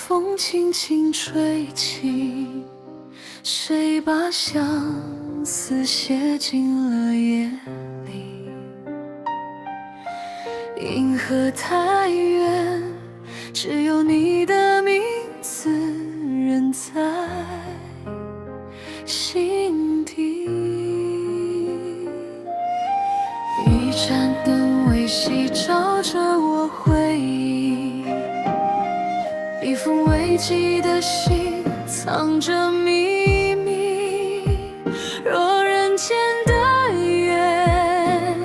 风轻轻吹起，谁把相思写进了夜里？银河太远，只有你的名字仍在心底。一盏灯微细照着我回忆，一封未寄的信藏着秘密。若人间的缘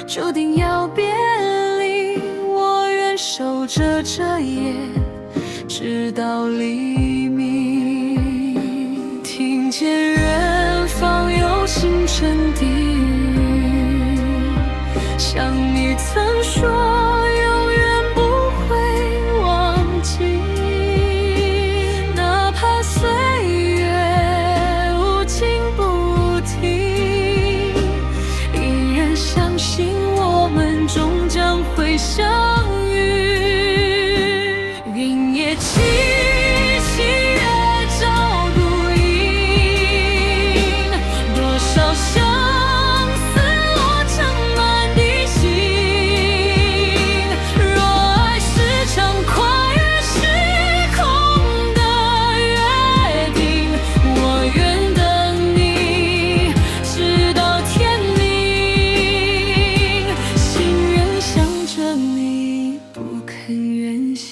注定要别离，我愿守着这夜，直到黎明。听见远方有星辰低语，像你曾说永远不会忘记，哪怕岁月无情不停，依然相信我们终将会相遇。云也轻细月照孤影，多少相思落成满地心。若爱是场跨越时空的约定，我愿等你直到天明，心仍想着你不肯远行。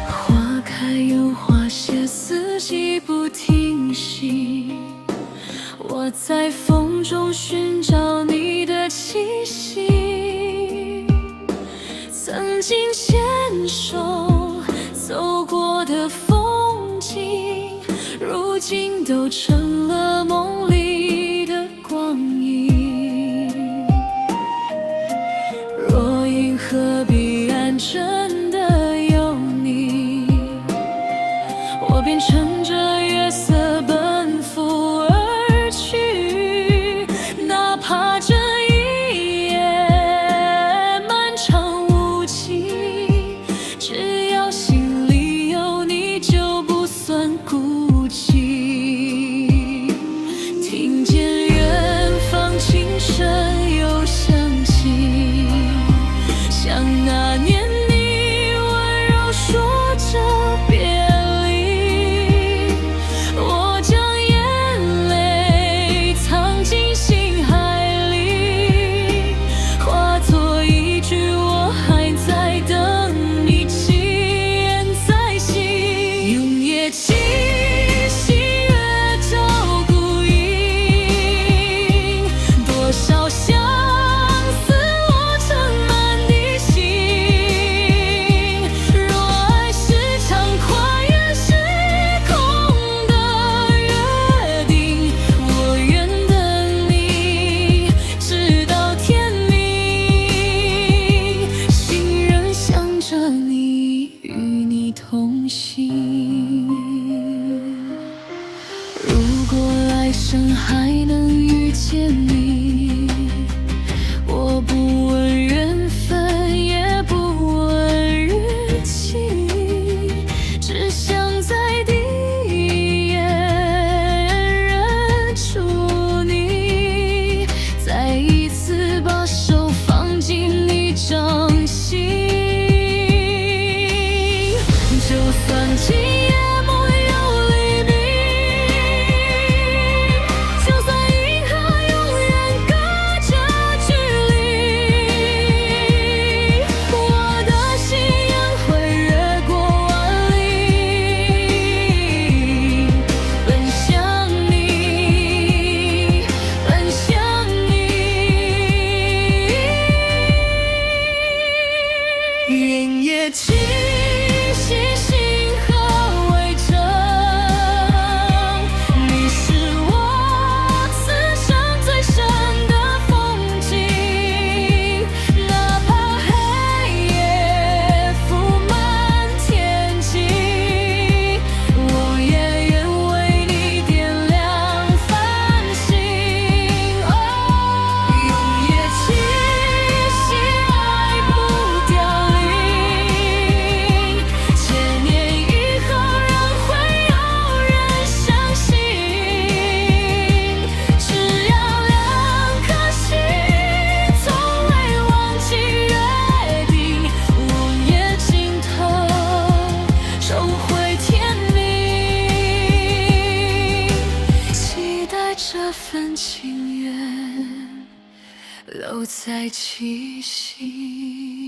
花开又花谢，四季不停息，我在风中寻找你的气息。曾经牵手走过的风景，如今都成了梦里的光影。若银河彼岸真的有你，我便乘着月色奔赴而去，哪怕这一夜漫长无期，只要心里有你就不算孤寂。听见远方琴声又响起，像那年你温柔说着别离，我将眼泪藏进心海里，化作一句我还在等你，轻言在心。永夜轻细月照孤影，多少相思落成满地心。若爱是场跨越时空的约定，我愿等你直到天明，心仍想着你，与你同行。如果来生还能遇见你，我不问缘分，也不问日期，只想在第一眼认出你，再一次把手放进你掌心。就算今夜没有黎明，就算银河永远都在气息。